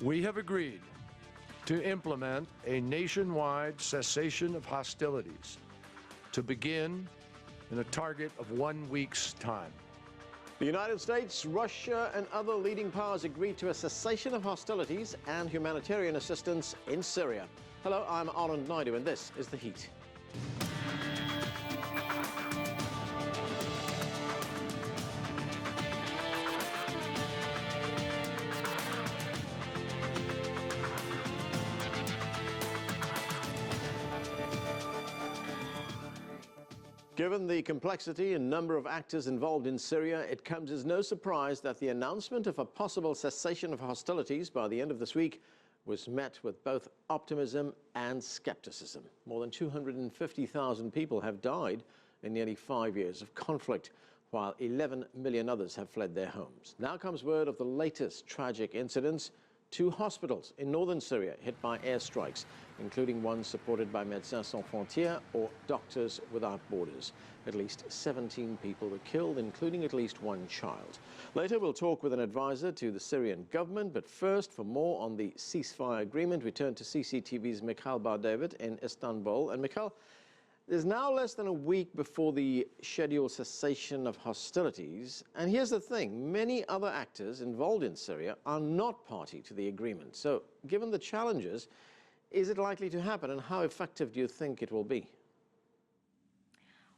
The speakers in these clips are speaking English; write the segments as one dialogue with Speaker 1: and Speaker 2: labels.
Speaker 1: We have agreed to implement a nationwide cessation of hostilities to begin in a target of 1 week's time.
Speaker 2: The United States, Russia, and other leading powers agreed to a cessation of hostilities and humanitarian assistance in Syria. Hello, I'm Anand Naidu, and this is The Heat. Given the complexity and number of actors involved in Syria, it comes as no surprise that the announcement of a possible cessation of hostilities by the end of this week was met with both optimism and skepticism. More than 250,000 people have died in nearly 5 years of conflict, while 11 million others have fled their homes. Now comes word of the latest tragic incidents. 2 hospitals in northern Syria hit by airstrikes, including one supported by Médecins Sans Frontières or Doctors Without Borders. At least 17 people were killed, including at least 1 child. Later, we'll talk with an advisor to the Syrian government, but first, for more on the ceasefire agreement, we turn to CCTV's Mikhail Bar-David in Istanbul. And Mikhail, there's now less than a week before the scheduled cessation of hostilities. And here's the thing, many other actors involved in Syria are not party to the agreement. So given the challenges, is it likely to happen, and how effective do you think it will be?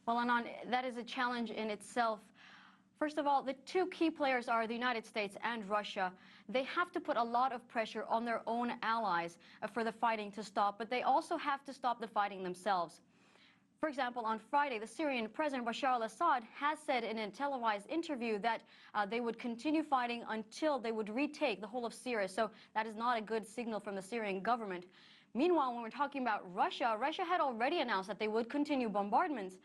Speaker 3: Well, Anand, that is a challenge in itself. First of all, the 2 key players are the United States and Russia. They have to put a lot of pressure on their own allies for the fighting to stop, but they also have to stop the fighting themselves. For example, on Friday, the Syrian President Bashar al-Assad has said in a televised interview that they would continue fighting until they would retake the whole of Syria. So that is not a good signal from the Syrian government. Meanwhile, when we're talking about Russia, Russia had already announced that they would continue bombardments,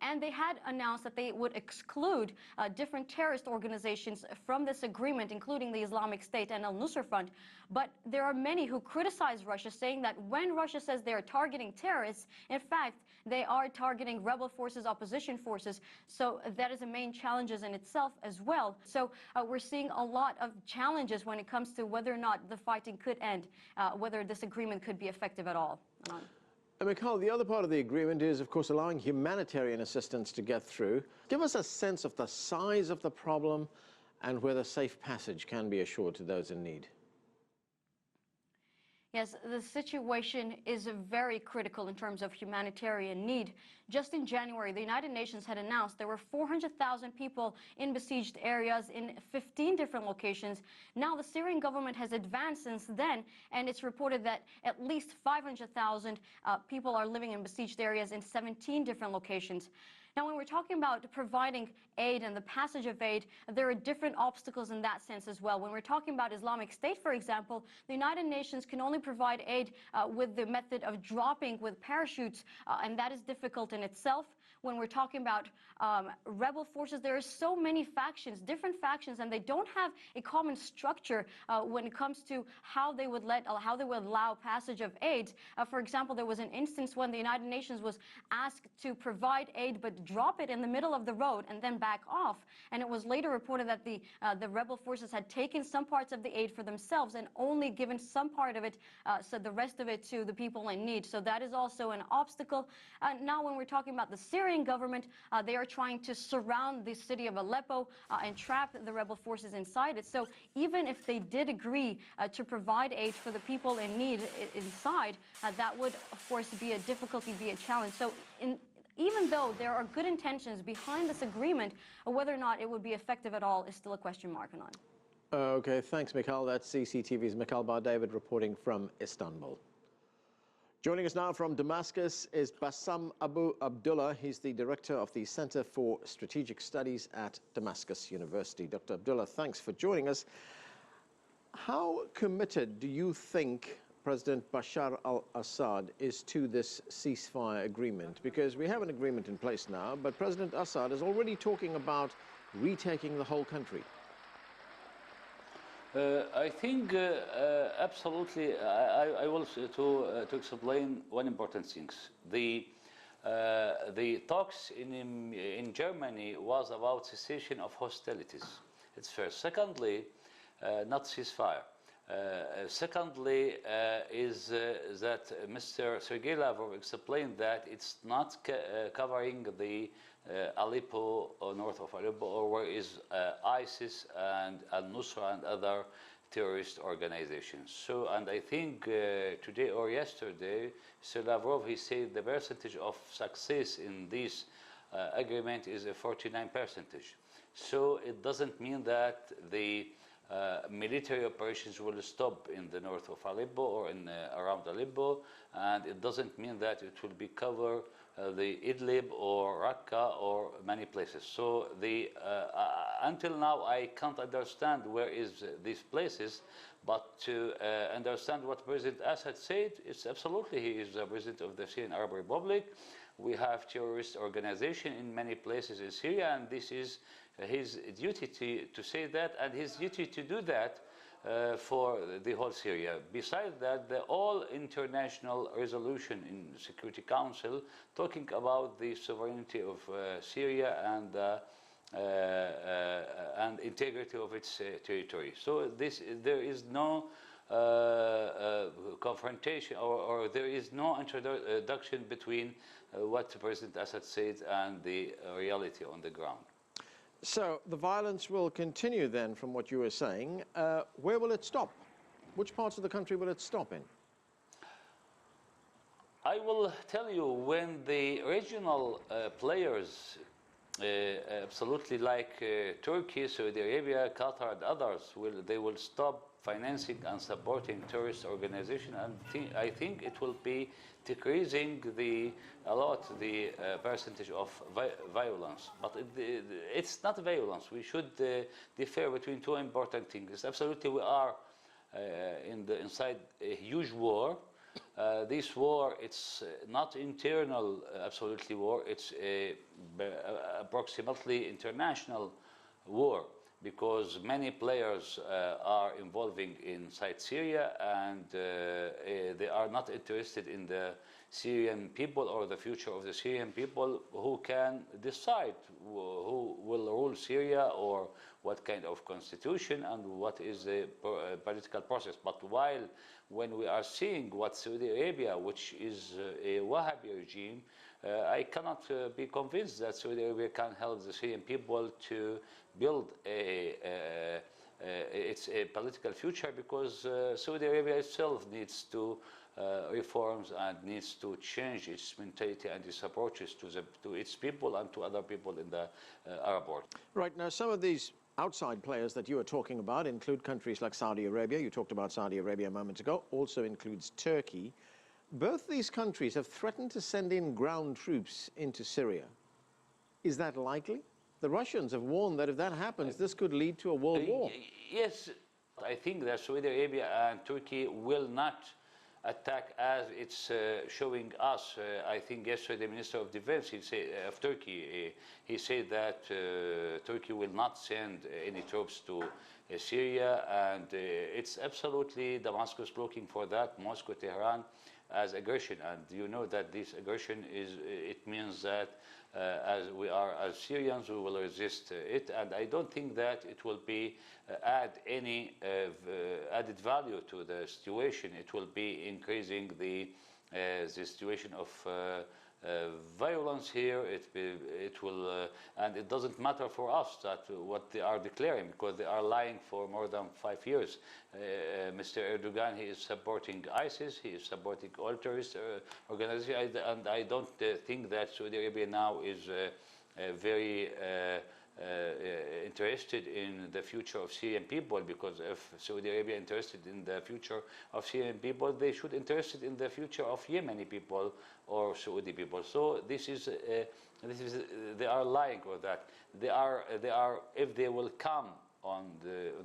Speaker 3: and they had announced that they would exclude different terrorist organizations from this agreement, including the Islamic State and al-Nusra Front. But there are many who criticize Russia, saying that when Russia says they are targeting terrorists, in fact, they are targeting rebel forces, opposition forces. So that is a main challenge in itself as well. So we're seeing a lot of challenges when it comes to whether or not the fighting could end, whether this agreement could be effective at all.
Speaker 2: And Mikhail, the other part of the agreement is, of course, allowing humanitarian assistance to get through. Give us a sense of the size of the problem and whether safe passage can be assured to those in need.
Speaker 3: Yes, the situation is very critical in terms of humanitarian need. Just in January, the United Nations had announced there were 400,000 people in besieged areas in 15 different locations. Now the Syrian government has advanced since then, and it's reported that at least 500,000 people are living in besieged areas in 17 different locations. Now, when we're talking about providing aid and the passage of aid, there are different obstacles in that sense as well. When we're talking about Islamic State, for example, the United Nations can only provide aid with the method of dropping with parachutes, and that is difficult in itself. When we're talking about rebel forces, there are so many factions, different factions, and they don't have a common structure when it comes to how they would allow passage of aid. For example, there was an instance when the United Nations was asked to provide aid but drop it in the middle of the road and then back off. And it was later reported that the rebel forces had taken some parts of the aid for themselves and only given some part of it, so the rest of it to the people in need. So that is also an obstacle. Now, when we're talking about the Syrian government, they are trying to surround the city of Aleppo and trap the rebel forces inside it. So even if they did agree to provide aid for the people in need inside, that would, of course, be a difficulty, be a challenge. So even though there are good intentions behind this agreement, whether or not it would be effective at all is still a question mark on.
Speaker 2: Okay, thanks, Mikhail. That's CCTV's Mikhail Bar-David reporting from Istanbul. Joining us now from Damascus is Bassam Abu Abdullah. He's the director of the Center for Strategic Studies at Damascus University. Dr. Abdullah, thanks for joining us. How committed do you think President Bashar al-Assad is to this ceasefire agreement? Because we have an agreement in place now, but President Assad is already talking about retaking the whole country.
Speaker 4: I think absolutely. I will to explain one important thing. The talks in Germany was about cessation of hostilities. It's first. Secondly, not ceasefire. Secondly, is that Mr. Sergei Lavrov explained that it's not covering the Aleppo or north of Aleppo, or where is ISIS and Al-Nusra and other terrorist organizations. So, and I think today or yesterday, Mr. Lavrov, he said the percentage of success in this agreement is a 49%. So it doesn't mean that the military operations will stop in the north of Aleppo or in around Aleppo, and it doesn't mean that it will be cover the Idlib or Raqqa or many places. So the until now I can't understand where is these places, but to understand what President Assad said, it's absolutely he is the president of the Syrian Arab Republic. We have terrorist organization in many places in Syria, and this is his duty to say that, and his duty to do that for the whole Syria. Besides that, the all international resolution in the Security Council talking about the sovereignty of Syria and integrity of its territory. So there is no confrontation or there is no introduction between what President Assad said and the reality on the ground.
Speaker 2: So the violence will continue then, from what you were saying. Where will it stop? Which parts of the country will it stop in?
Speaker 4: I will tell you, when the regional players, absolutely like Turkey, Saudi Arabia, Qatar, and others, they will stop financing and supporting terrorist organizations, and I think it will be decreasing a lot the percentage of violence. But it's not violence. We should differ between two important things. It's absolutely we are inside a huge war. This war, it's not internal absolutely war. It's approximately international war, because many players are involving inside Syria, and they are not interested in the Syrian people or the future of the Syrian people, who can decide who will rule Syria or what kind of constitution and what is the political process. But when we are seeing what Saudi Arabia, which is a Wahhabi regime, I cannot be convinced that Saudi Arabia can help the Syrian people to build its political future, because Saudi Arabia itself needs to reforms and needs to change its mentality and its approaches to its people and to other people in the Arab world.
Speaker 2: Right, now some of these outside players that you are talking about include countries like Saudi Arabia. You talked about Saudi Arabia a moment ago. Also includes Turkey. Both these countries have threatened to send in ground troops into Syria. Is that likely? The Russians have warned that if that happens, this could lead to a world war.
Speaker 4: Yes, I think that Saudi Arabia and Turkey will not attack as it's showing us. I think yesterday the Minister of Defense of Turkey, he said that Turkey will not send any troops to Syria, and it's absolutely Damascus looking for that, Moscow, Tehran, as aggression. And you know that this aggression it means that as Syrians, we will resist it, and I don't think that it will be add any added value to the situation. It will be increasing the situation of violence here. It will, and it doesn't matter for us that what they are declaring, because they are lying for more than 5 years. Mr. Erdogan, he is supporting ISIS, he is supporting all terrorist organizations, and I don't think that Saudi Arabia now is very interested in the future of Syrian people, because if Saudi Arabia interested in the future of Syrian people, they should interested in the future of Yemeni people or Saudi people. So this is they are lying with that. They are if they will come on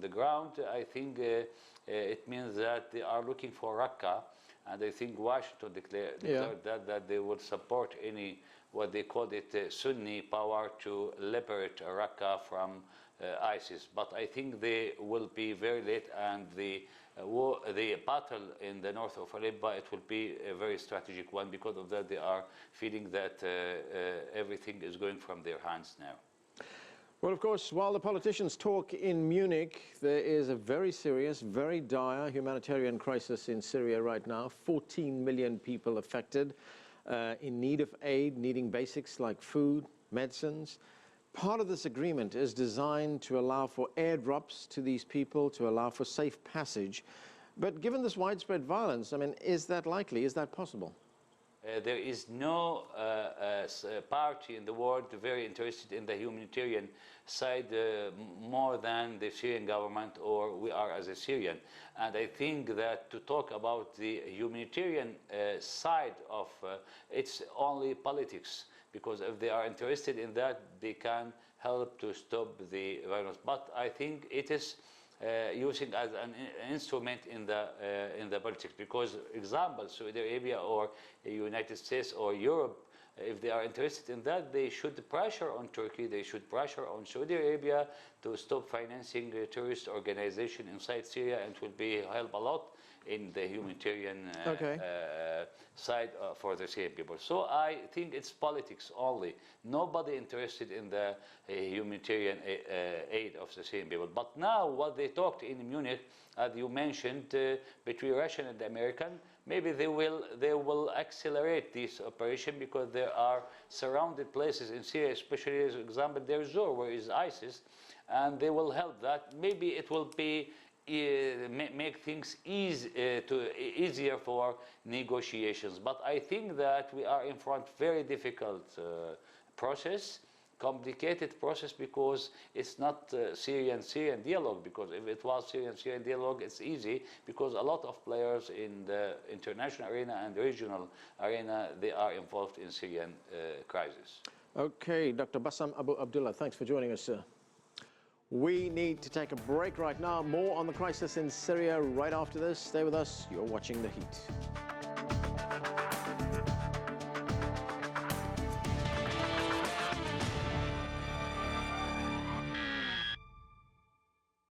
Speaker 4: the ground, I think it means that they are looking for Raqqa, and I think Washington declared that they would support any, what they called it, Sunni power to liberate Raqqa from ISIS. But I think they will be very late, and the battle in the north of Aleppo, it will be a very strategic one. Because of that, they are feeling that everything is going from their hands now.
Speaker 2: Well, of course, while the politicians talk in Munich, there is a very serious, very dire humanitarian crisis in Syria right now. 14 million people affected, in need of aid, needing basics like food, medicines. Part of this agreement is designed to allow for airdrops to these people, to allow for safe passage. But given this widespread violence, I mean, is that likely? Is that possible?
Speaker 4: There is no party in the world very interested in the humanitarian side more than the Syrian government, or we are as a Syrian. And I think that to talk about the humanitarian side of it's only politics, because if they are interested in that, they can help to stop the violence. But I think it is using as an instrument in the politics, because example, Saudi Arabia or the United States or Europe, if they are interested in that, they should pressure on Turkey, they should pressure on Saudi Arabia to stop financing the terrorist organization inside Syria, and it will be help a lot in the humanitarian side for the Syrian people. So I think it's politics only. Nobody interested in the humanitarian aid of the Syrian people. But now what they talked in Munich, as you mentioned, between Russian and the American, maybe they will accelerate this operation, because there are surrounded places in Syria, especially as example, there's Zor, where is ISIS, and they will help that. Maybe it will be make things easier for negotiations. But I think that we are in front of very difficult process, complicated process, because it's not Syrian dialogue. Because if it was Syrian dialogue, it's easy, because a lot of players in the international arena and regional arena, they are involved in Syrian crisis.
Speaker 2: Okay, Dr. Bassam Abu Abdullah, thanks for joining us, sir. We need to take a break right now. More on the crisis in Syria right after this. Stay with us. You're watching The Heat.